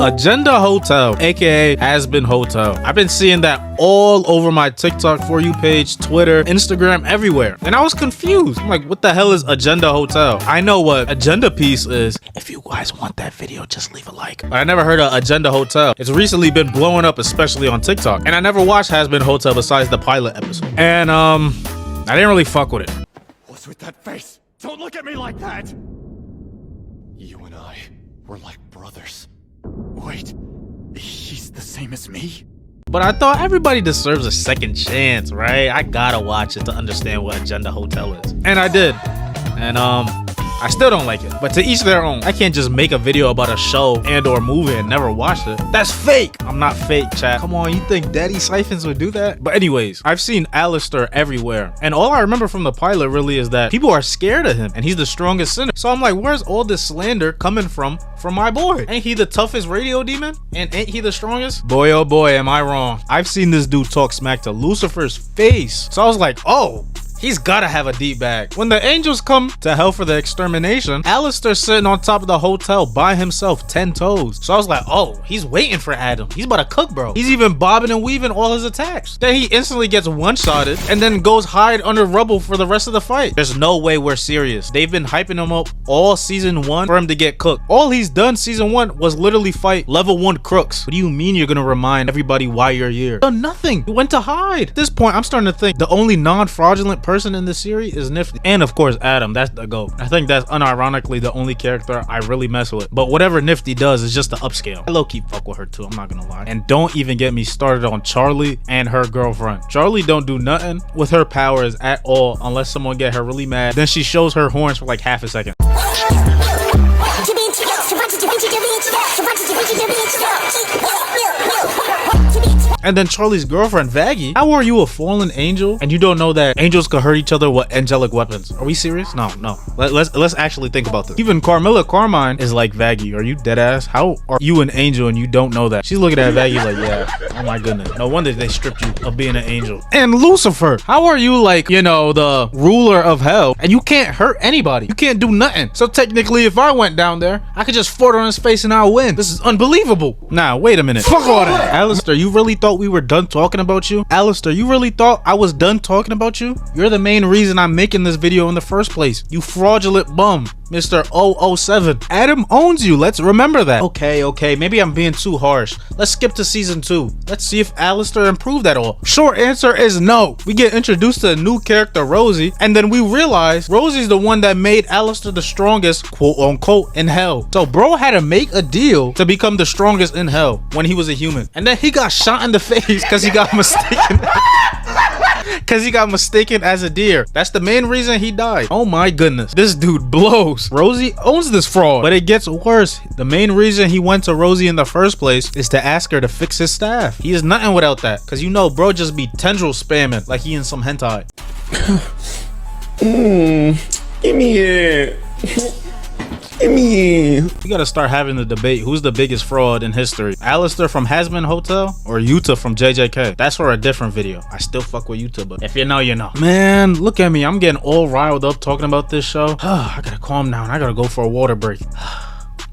Agenda Hotel, aka Hazbin Hotel. I've been seeing that all over my TikTok For You page, Twitter, Instagram, everywhere. And I was confused. I'm like, what the hell is Agenda Hotel? I know what Agenda Piece is. If you guys want that video, just leave a like. But I never heard of Agenda Hotel. It's recently been blowing up, especially on TikTok. And I never watched Hazbin Hotel besides the pilot episode. And I didn't really fuck with it. What's with that face? Don't look at me like that! You and I were like brothers. Wait, he's the same as me? But I thought everybody deserves a second chance, right? I gotta watch it to understand what Agenda Hotel is. And I did. And I still don't like it. But to each their own. I can't just make a video about a show and or movie and never watch it. That's fake. I'm not fake, chat. Come on, you think Daddy Siphons would do that? But anyways, I've seen Alastor everywhere. And all I remember from the pilot really is that people are scared of him and he's the strongest sinner. So I'm like, where's all this slander coming from my boy? Ain't he the toughest radio demon? And ain't he the strongest? Boy, oh boy, am I wrong. I've seen this dude talk smack to Lucifer's face. So I was like, oh, he's gotta have a deep bag. When the angels come to hell for the extermination, Alastor's sitting on top of the hotel by himself, 10 toes. So I was like, oh, he's waiting for Adam. He's about to cook, bro. He's even bobbing and weaving all his attacks. Then he instantly gets one-shotted and then goes hide under rubble for the rest of the fight. There's no way we're serious. They've been hyping him up all season 1 for him to get cooked. All he's done season 1 was literally fight level 1 crooks. What do you mean you're gonna remind everybody why you're here? Done nothing. He went to hide. At this point, I'm starting to think the only non-fraudulent person in this series is Nifty, and of course Adam. That's the GOAT. I think that's unironically the only character I really mess with. But whatever Nifty does is just the upscale. I low-key fuck with her too, I'm not gonna lie. And don't even get me started on Charlie and her girlfriend. Charlie don't do nothing with her powers at all unless someone get her really mad. Then she shows her horns for like half a second. And then Charlie's girlfriend, Vaggie. How are you a fallen angel and you don't know that angels can hurt each other with angelic weapons? Are we serious? No. Let's actually think about this. Even Carmilla Carmine is like, Vaggie, are you dead ass? How are you an angel and you don't know that? She's looking at Vaggie like, yeah, oh my goodness. No wonder they stripped you of being an angel. And Lucifer, how are you like, you know, the ruler of hell and you can't hurt anybody? You can't do nothing. So technically, if I went down there, I could just fart on his face and I'll win. This is unbelievable. Nah, wait a minute. Fuck all that. Alastor, you really thought we were done talking about you? Alastor, you really thought I was done talking about you? You're the main reason I'm making this video in the first place. You fraudulent bum, Mr. 007. Adam owns you. Let's remember that. Okay, maybe I'm being too harsh. Let's skip to season 2. Let's see if Alastor improved at all. Short answer is no. We get introduced to a new character, Rosie, and then we realize Rosie's the one that made Alastor the strongest, quote unquote, in hell. So bro had to make a deal to become the strongest in hell when he was a human. And then he got shot in the face because he got mistaken. Because he got mistaken as a deer. That's the main reason he died. Oh my goodness. This dude blows. Rosie owns this fraud. But it gets worse. The main reason he went to Rosie in the first place is to ask her to fix his staff. He is nothing without that. Because you know bro just be tendril spamming like he in some hentai. Give me it. Give me. We gotta start having the debate. Who's the biggest fraud in history? Alastor from Hazbin Hotel or Yuta from JJK? That's for a different video. I still fuck with Yuta, but if you know, you know. Man, look at me. I'm getting all riled up talking about this show. I gotta calm down. I gotta go for a water break.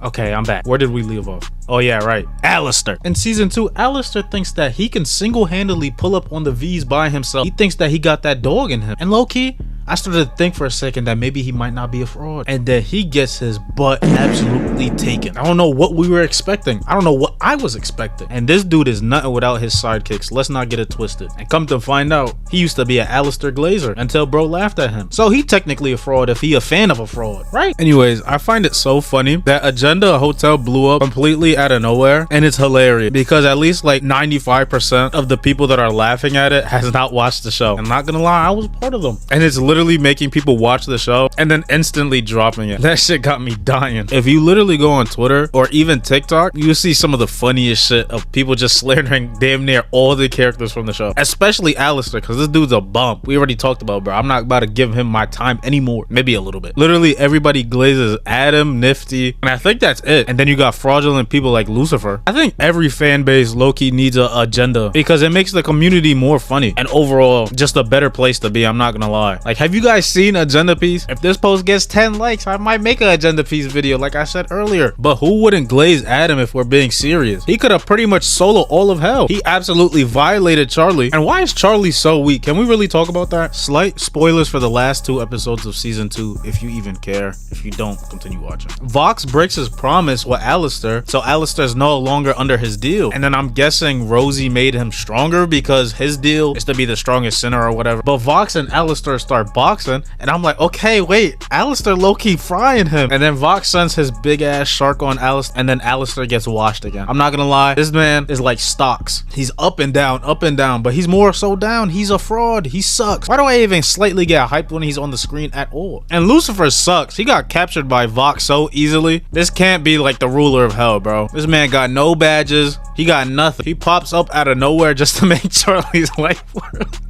Okay, I'm back. Where did we leave off? Oh yeah, right. Alastor. In season 2, Alastor thinks that he can single-handedly pull up on the V's by himself. He thinks that he got that dog in him. And low-key, I started to think for a second that maybe he might not be a fraud and that he gets his butt absolutely taken. I don't know what we were expecting. I don't know what I was expecting. And this dude is nothing without his sidekicks. Let's not get it twisted. And come to find out, he used to be an Alastor Glazer until bro laughed at him. So he technically a fraud if he a fan of a fraud, right? Anyways, I find it so funny that Agenda Hotel blew up completely out of nowhere, and it's hilarious because at least like 95% of the people that are laughing at it has not watched the show. I'm not gonna lie, I was part of them. And it's literally making people watch the show and then instantly dropping it. That shit got me dying. If you literally go on Twitter or even TikTok, you see some of the funniest shit of people just slandering damn near all the characters from the show, especially Alastor, because this dude's a bum. We already talked about, bro. I'm not about to give him my time anymore. Maybe a little bit. Literally everybody glazes Adam, Nifty, and I think that's it. And then you got fraudulent people like Lucifer. I think every fan base low-key needs an agenda because it makes the community more funny and overall just a better place to be. I'm not gonna lie. Like, Have you guys seen Agenda Piece? If this post gets 10 likes, I might make an Agenda Piece video like I said earlier. But who wouldn't glaze Adam if we're being serious? He could have pretty much soloed all of hell. He absolutely violated Charlie. And why is Charlie so weak? Can we really talk about that? Slight spoilers for the last 2 episodes of season 2, if you even care. If you don't, continue watching. Vox breaks his promise with Alastor, so Alastor's no longer under his deal. And then I'm guessing Rosie made him stronger because his deal is to be the strongest sinner or whatever. But Vox and Alastor start boxing, and I'm like, okay, wait, Alastor low-key frying him. And then Vox sends his big ass shark on Alastor, and then Alastor gets washed again. I'm not gonna lie, this man is like stocks. He's up and down, but he's more so down. He's a fraud. He sucks. Why do I even slightly get hyped when he's on the screen at all? And Lucifer sucks. He got captured by Vox so easily. This can't be like the ruler of hell, bro. This man got no badges. He got nothing. He pops up out of nowhere just to make Charlie's life worse.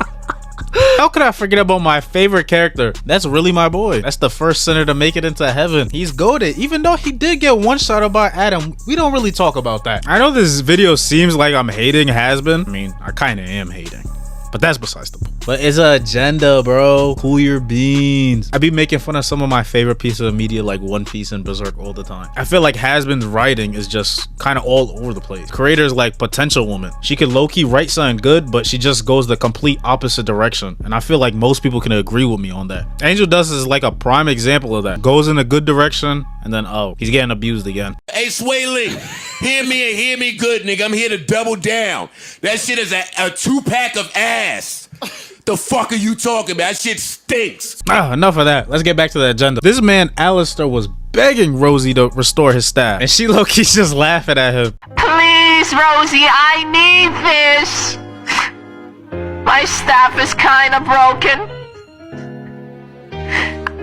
How could I forget about my favorite character? That's really my boy. That's the first sinner to make it into heaven. He's goated. Even though he did get one-shotted by Adam, we don't really talk about that. I know this video seems like I'm hating Hazbin. I mean, I kind of am hating. But that's besides the point. But it's an agenda, bro. Cool your beans. I be making fun of some of my favorite pieces of media like One Piece and Berserk all the time. I feel like Hazbin's writing is just kind of all over the place. Creators like Potential Woman. She could low-key write something good, but she just goes the complete opposite direction. And I feel like most people can agree with me on that. Angel Dust is like a prime example of that. Goes in a good direction, and then, oh, he's getting abused again. Hey, Sway Lee, hear me and hear me good, nigga. I'm here to double down. That shit is a 2-pack of ass. The fuck are you talking about? That shit stinks. Enough of that. Let's get back to the agenda. This man, Alastor, was begging Rosie to restore his staff, and she low-key's just laughing at him. Please, Rosie, I need this. My staff is kind of broken.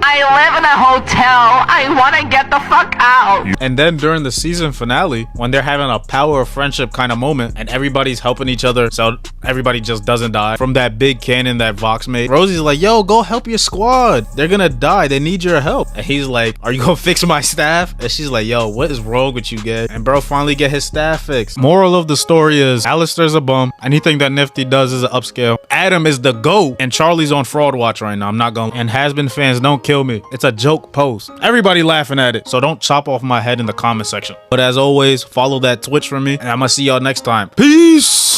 I live in a hotel. I want to get the fuck out. And then during the season finale, when they're having a power of friendship kind of moment and everybody's helping each other so everybody just doesn't die from that big cannon that Vox made, Rosie's like, yo, go help your squad. They're gonna die. They need your help. And he's like, are you gonna fix my staff? And she's like, yo, what is wrong with you, guys? And bro finally get his staff fixed. Moral of the story is Alastor's a bum. Anything that Nifty does is an upscale. Adam is the GOAT. And Charlie's on fraud watch right now. I'm not gonna. And Hazbin fans, don't kill me. It's a joke post. Everybody laughing at it, so don't chop off my head in the comment section. But as always, follow that Twitch for me, and I'm gonna see y'all next time. Peace.